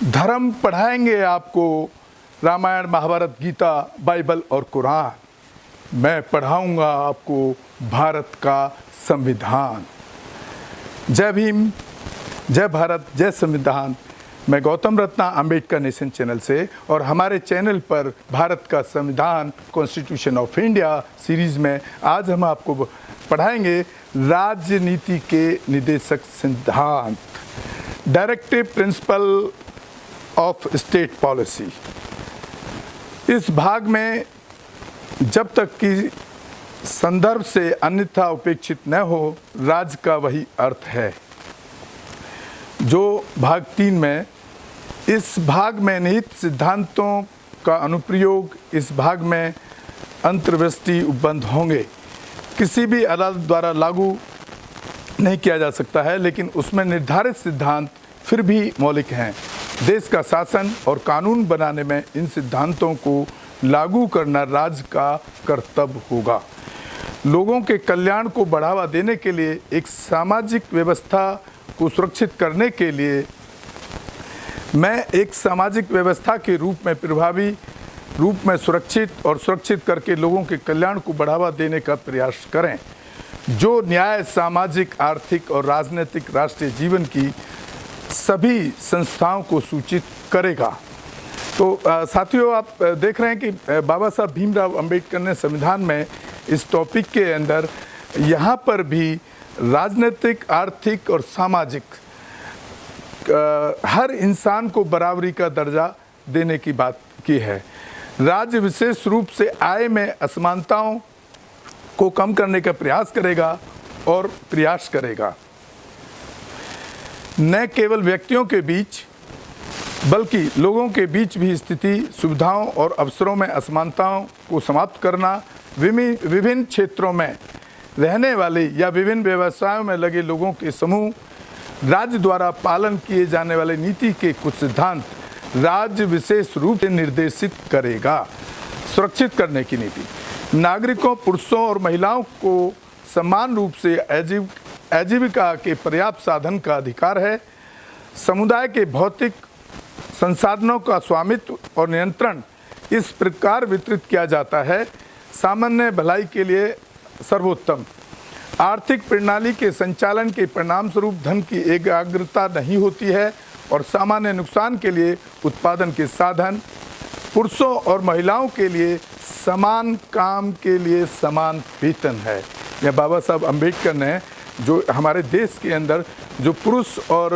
धर्म पढ़ाएंगे आपको रामायण, महाभारत, गीता, बाइबल और कुरान। मैं पढ़ाऊंगा आपको भारत का संविधान। जय भीम, जय भारत, जय संविधान। मैं गौतम रत्ना अंबेडकर नेशन चैनल से और हमारे चैनल पर भारत का संविधान कॉन्स्टिट्यूशन ऑफ इंडिया सीरीज में आज हम आपको पढ़ाएंगे राजनीति के निर्देशक सिद्धांत, directive principle of state policy. इस भाग में जब तक कि संदर्भ से अन्यथा उपेक्षित न हो, राज्य का वही अर्थ है जो भाग 3 में। इस भाग में निहित सिद्धांतों का अनुप्रयोग इस भाग में अंतर्वृष्टि उपबंध होंगे। किसी भी अदालत द्वारा लागू नहीं किया जा सकता है, लेकिन उसमें निर्धारित सिद्धांत फिर भी मौलिक हैं। देश का शासन और कानून बनाने में इन सिद्धांतों को लागू करना राज्य का कर्तव्य होगा। लोगों के कल्याण को बढ़ावा देने के लिए, एक सामाजिक व्यवस्था को सुरक्षित करने के लिए मैं एक सामाजिक व्यवस्था के रूप में प्रभावी रूप में सुरक्षित करके लोगों के कल्याण को बढ़ावा देने का प्रयास करें, जो न्याय, सामाजिक, आर्थिक और राजनीतिक राष्ट्रीय जीवन की सभी संस्थाओं को सूचित करेगा। तो साथियों, आप देख रहे हैं कि बाबा साहब भीमराव अंबेडकर ने संविधान में इस टॉपिक के अंदर यहाँ पर भी राजनीतिक, आर्थिक और सामाजिक हर इंसान को बराबरी का दर्जा देने की बात की है। राज्य विशेष रूप से आय में असमानताओं को कम करने का प्रयास करेगा न केवल व्यक्तियों के बीच बल्कि लोगों के बीच भी स्थिति, सुविधाओं और अवसरों में असमानताओं को समाप्त करना। विभिन्न क्षेत्रों में रहने वाले या विभिन्न व्यवसायों में लगे लोगों के समूह राज्य द्वारा पालन किए जाने वाले नीति के कुछ सिद्धांत राज्य विशेष रूप से निर्देशित करेगा। सुरक्षित करने की नीति। नागरिकों, पुरुषों और महिलाओं को समान रूप से आजीविका के पर्याप्त साधन का अधिकार है। समुदाय के भौतिक संसाधनों का स्वामित्व और नियंत्रण इस प्रकार वितरित किया जाता है, सामान्य भलाई के लिए सर्वोत्तम। आर्थिक प्रणाली के संचालन के परिणामस्वरूप धन की एकाग्रता नहीं होती है और सामान्य नुकसान के लिए उत्पादन के साधन। पुरुषों और महिलाओं के लिए समान काम के लिए समान वेतन है। यह बाबा साहब अम्बेडकर ने जो हमारे देश के अंदर जो पुरुष और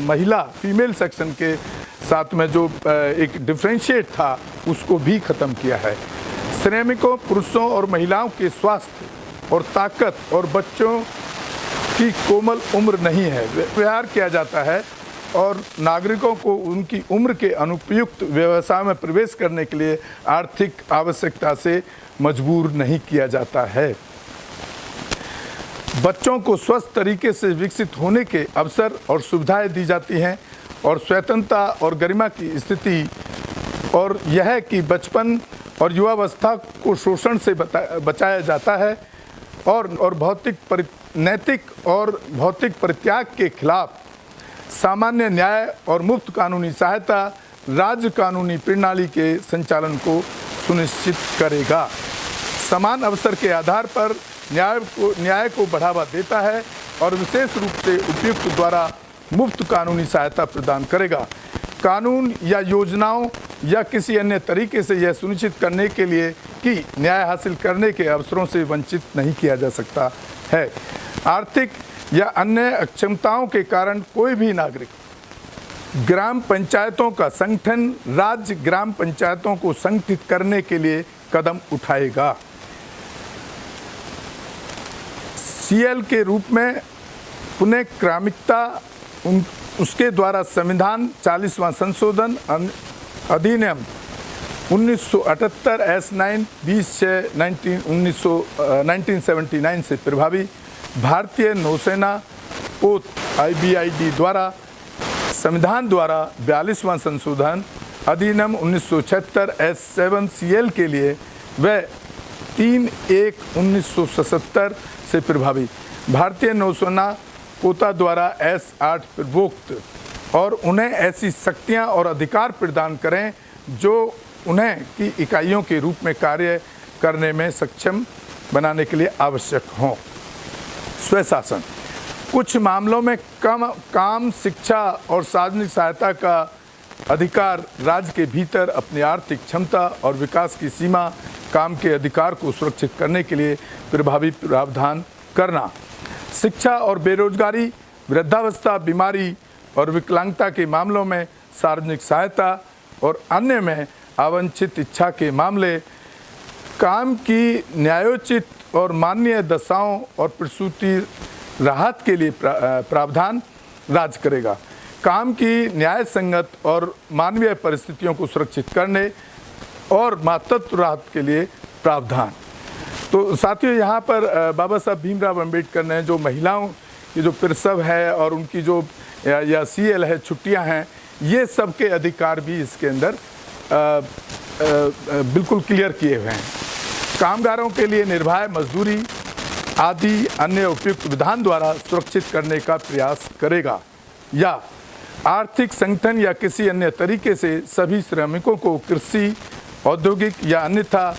महिला फीमेल सेक्शन के साथ में जो एक डिफ्रेंशिएट था, उसको भी ख़त्म किया है। श्रमिकों, पुरुषों और महिलाओं के स्वास्थ्य और ताकत और बच्चों की कोमल उम्र नहीं है, व्यवहार किया जाता है और नागरिकों को उनकी उम्र के अनुपयुक्त व्यवसाय में प्रवेश करने के लिए आर्थिक आवश्यकता से मजबूर नहीं किया जाता है। बच्चों को स्वस्थ तरीके से विकसित होने के अवसर और सुविधाएं दी जाती हैं और स्वतंत्रता और गरिमा की स्थिति, और यह कि बचपन और युवावस्था को शोषण से बचाया जाता है और नैतिक और भौतिक परित्याग के खिलाफ सामान्य न्याय और मुफ्त कानूनी सहायता राज्य कानूनी प्रणाली के संचालन को सुनिश्चित करेगा। समान अवसर के आधार पर न्याय को बढ़ावा देता है और विशेष रूप से उपयुक्त द्वारा मुफ्त कानूनी सहायता प्रदान करेगा। कानून या योजनाओं या किसी अन्य तरीके से यह सुनिश्चित करने के लिए कि न्याय हासिल करने के अवसरों से वंचित नहीं किया जा सकता है। आर्थिक या अन्य अक्षमताओं के कारण कोई भी नागरिक ग्राम पंचायतों का संगठन राज्य ग्राम पंचायतों को संगठित करने के लिए कदम उठाएगा। सीएल के रूप में पुनः क्रमिकता उसके द्वारा संविधान 40वां संशोधन अधिनियम 1978 S9 20/1979 से प्रभावी। भारतीय नौसेना पोत IBID द्वारा संविधान द्वारा 42वां संशोधन अधिनियम 1976 S7 CL के लिए व 3/1/1977 से प्रभावी। भारतीय नौसेना कोटा द्वारा S8 प्रवोक्त और उन्हें ऐसी शक्तियां और अधिकार प्रदान करें जो उन्हें की इकाइयों के रूप में कार्य करने में सक्षम बनाने के लिए आवश्यक हों। स्वशासन कुछ मामलों में काम, शिक्षा और सार्वजनिक सहायता का अधिकार राज्य के भीतर अपनी आर्थिक क्षमता और विकास की सीमा, काम के अधिकार को सुरक्षित करने के लिए प्रभावी प्रावधान करना। शिक्षा और बेरोजगारी, वृद्धावस्था, बीमारी और विकलांगता के मामलों में सार्वजनिक सहायता और अन्य में अवांछित इच्छा के मामले, काम की न्यायोचित और माननीय दशाओं और प्रसूति राहत के लिए प्रावधान राज्य करेगा। काम की न्याय संगत और मानवीय परिस्थितियों को सुरक्षित करने और मातृत्व राहत के लिए प्रावधान। तो साथियों, यहाँ पर बाबा साहब भीमराव अंबेडकर ने जो महिलाओं की जो प्रसव है और उनकी जो या CL है, छुट्टियाँ हैं, ये सब के अधिकार भी इसके अंदर बिल्कुल क्लियर किए हुए हैं। कामगारों के लिए निर्भय मजदूरी आदि अन्य उपयुक्त विधान द्वारा सुरक्षित करने का प्रयास करेगा, या आर्थिक संगठन या किसी अन्य तरीके से सभी श्रमिकों को कृषि, औद्योगिक या अन्यथा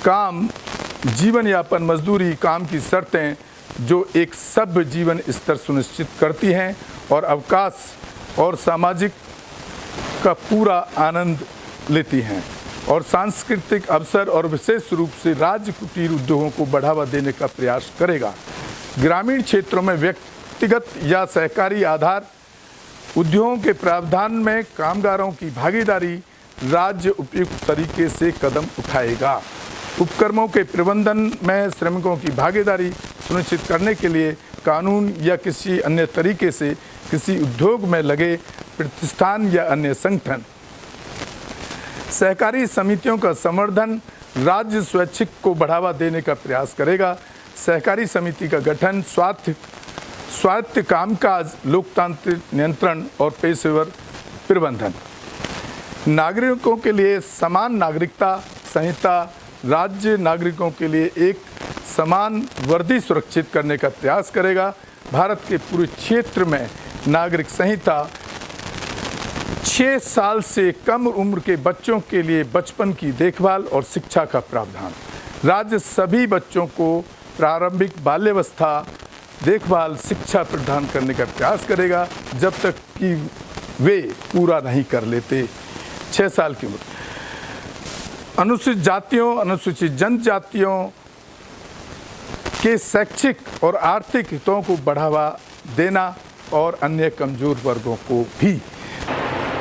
काम, जीवन यापन, मजदूरी, काम की शर्तें जो एक सभ्य जीवन स्तर सुनिश्चित करती हैं और अवकाश और सामाजिक का पूरा आनंद लेती हैं, और सांस्कृतिक अवसर और विशेष रूप से राज्य कुटीर उद्योगों को बढ़ावा देने का प्रयास करेगा। ग्रामीण क्षेत्रों में व्यक्तिगत या सहकारी आधार उद्योगों के प्रावधान में कामगारों की भागीदारी राज्य उपयुक्त तरीके से कदम उठाएगा। उपक्रमों के प्रबंधन में श्रमिकों की भागीदारी सुनिश्चित करने के लिए कानून या किसी अन्य तरीके से किसी उद्योग में लगे प्रतिष्ठान या अन्य संगठन, सहकारी समितियों का संवर्धन राज्य स्वैच्छिक को बढ़ावा देने का प्रयास करेगा। सहकारी समिति का गठन स्वायत्त कामकाज, लोकतांत्रिक नियंत्रण और पेशेवर प्रबंधन। नागरिकों के लिए समान नागरिकता संहिता राज्य नागरिकों के लिए एक समान वर्दी सुरक्षित करने का प्रयास करेगा। भारत के पूरे क्षेत्र में नागरिक संहिता 6 साल से कम उम्र के बच्चों के लिए बचपन की देखभाल और शिक्षा का प्रावधान। राज्य सभी बच्चों को प्रारंभिक बाल्यावस्था देखभाल शिक्षा प्रदान करने का प्रयास करेगा जब तक कि वे पूरा नहीं कर लेते 6 साल की उम्र। अनुसूचित जातियों, अनुसूचित जनजातियों के शैक्षिक और आर्थिक हितों को बढ़ावा देना और अन्य कमजोर वर्गों को भी।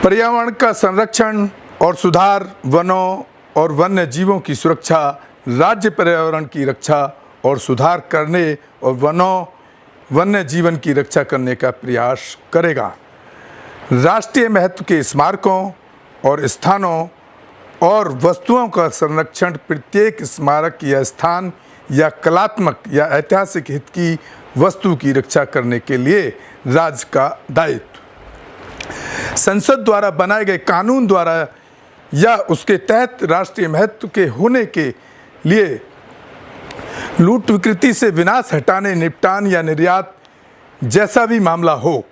पर्यावरण का संरक्षण और सुधार, वनों और वन्य जीवों की सुरक्षा, राज्य पर्यावरण की रक्षा और सुधार करने और वनों वन्य जीवन की रक्षा करने का प्रयास करेगा। राष्ट्रीय महत्व के स्मारकों और स्थानों और वस्तुओं का संरक्षण, प्रत्येक स्मारक या स्थान या कलात्मक या ऐतिहासिक हित की वस्तु की रक्षा करने के लिए राज्य का दायित्व। संसद द्वारा बनाए गए कानून द्वारा या उसके तहत राष्ट्रीय महत्व के होने के लिए लूट, विकृति से विनाश हटाने, निपटान या निर्यात जैसा भी मामला हो,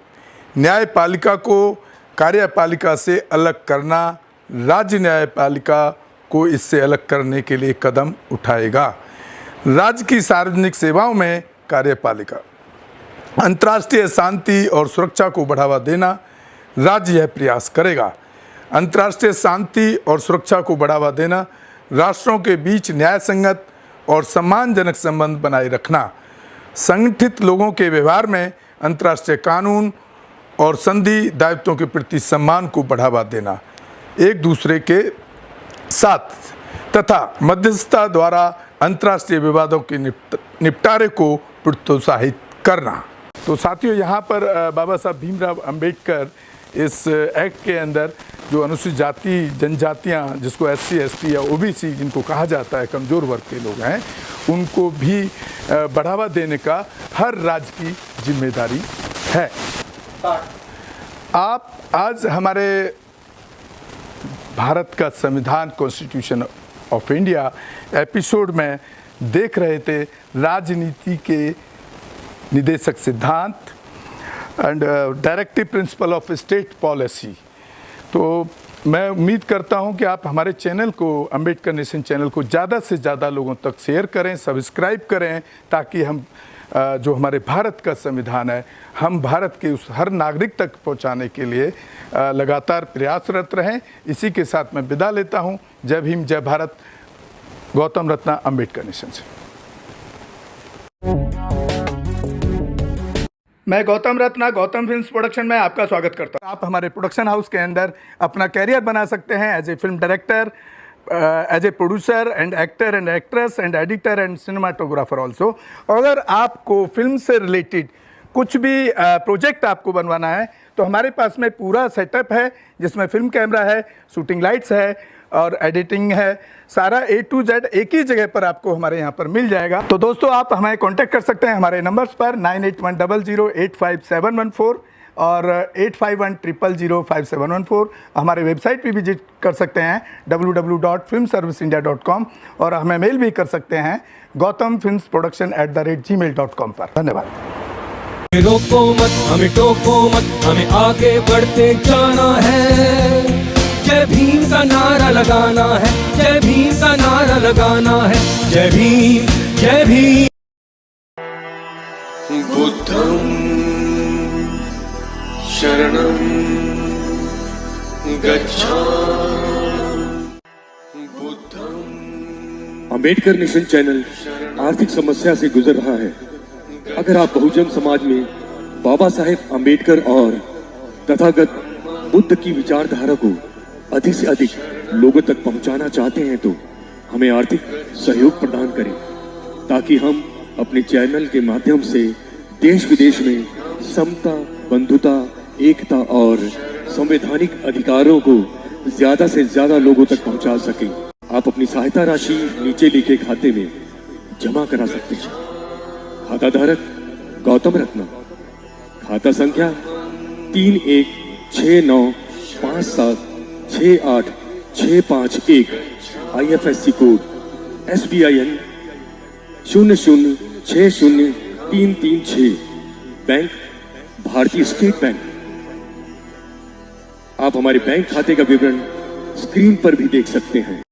न्यायपालिका को कार्यपालिका से अलग करना, राज्य न्यायपालिका को इससे अलग करने के लिए कदम उठाएगा। राज्य की सार्वजनिक सेवाओं में कार्यपालिका, अंतर्राष्ट्रीय शांति और सुरक्षा को बढ़ावा देना, राज्य यह प्रयास करेगा। अंतर्राष्ट्रीय शांति और सुरक्षा को बढ़ावा देना, राष्ट्रों के बीच न्याय संगत और सम्मानजनक संबंध बनाए रखना, संगठित लोगों के व्यवहार में अंतर्राष्ट्रीय कानून और संधि दायित्वों के प्रति सम्मान को बढ़ावा देना, एक दूसरे के साथ तथा मध्यस्थता द्वारा अंतर्राष्ट्रीय विवादों के निपटारे को प्रोत्साहित करना। तो साथियों, यहाँ पर बाबा साहब भीमराव अंबेडकर इस एक्ट के अंदर जो अनुसूचित जाति जनजातियाँ, जिसको SC ST या OBC जिनको कहा जाता है, कमज़ोर वर्ग के लोग हैं, उनको भी बढ़ावा देने का हर राज्य की जिम्मेदारी है। आप आज हमारे भारत का संविधान, कॉन्स्टिट्यूशन ऑफ इंडिया एपिसोड में देख रहे थे राजनीति के निदेशक सिद्धांत, and directive principle of state policy. तो मैं उम्मीद करता हूं कि आप हमारे चैनल को, अंबेडकर नेशन चैनल को ज़्यादा से ज़्यादा लोगों तक शेयर करें, सब्सक्राइब करें, ताकि हम जो हमारे भारत का संविधान है, हम भारत के उस हर नागरिक तक पहुंचाने के लिए लगातार प्रयासरत रहें। इसी के साथ मैं विदा लेता हूं। जय भीम, जय भारत। गौतम रत्ना, अंबेडकर नेशन से। मैं गौतम रत्ना, गौतम फिल्म्स प्रोडक्शन में आपका स्वागत करता हूं। आप हमारे प्रोडक्शन हाउस के अंदर अपना कैरियर बना सकते हैं as a film director, as a producer and actor and actress and editor and cinematographer also. अगर आपको फिल्म से रिलेटेड कुछ भी प्रोजेक्ट आपको बनवाना है तो हमारे पास में पूरा सेटअप है, जिसमें फिल्म कैमरा है, शूटिंग लाइट्स है और एडिटिंग है। सारा A to Z एक ही जगह पर आपको हमारे यहाँ पर मिल जाएगा। तो दोस्तों, आप हमें कांटेक्ट कर सकते हैं हमारे नंबर्स पर 9810085714 और 8510005714। हमारे वेबसाइट पे विजिट कर सकते हैं www.filmserviceindia.com और हमें मेल भी कर सकते हैं gautamfilmsproduction@gmail.com पर। धन्यवाद। रोको मत, हमें टोको मत, हमें आगे बढ़ते जाना है। जय भीम का नारा लगाना है, जय भीम का नारा लगाना है। जय भीम, जय भीम। बुद्धं शरणं गच्छामि। अंबेडकर नेशन चैनल आर्थिक समस्या से गुजर रहा है। अगर आप बहुजन समाज में बाबा साहेब अंबेडकर और तथागत बुद्ध की विचारधारा को अधिक से अधिक लोगों तक पहुंचाना चाहते हैं तो हमें आर्थिक सहयोग प्रदान करें, ताकि हम अपने चैनल के माध्यम से देश विदेश में समता, बंधुता, एकता और संवैधानिक अधिकारों को ज्यादा से ज्यादा लोगों तक पहुंचा सकें। आप अपनी सहायता राशि नीचे लिखे खाते में जमा करा सकते हैं। खाता धारक गौतम रत्ना, खाता संख्या 3169576865 IFSC कोड SBIN 0060336, बैंक भारतीय स्टेट बैंक। आप हमारे बैंक खाते का विवरण स्क्रीन पर भी देख सकते हैं।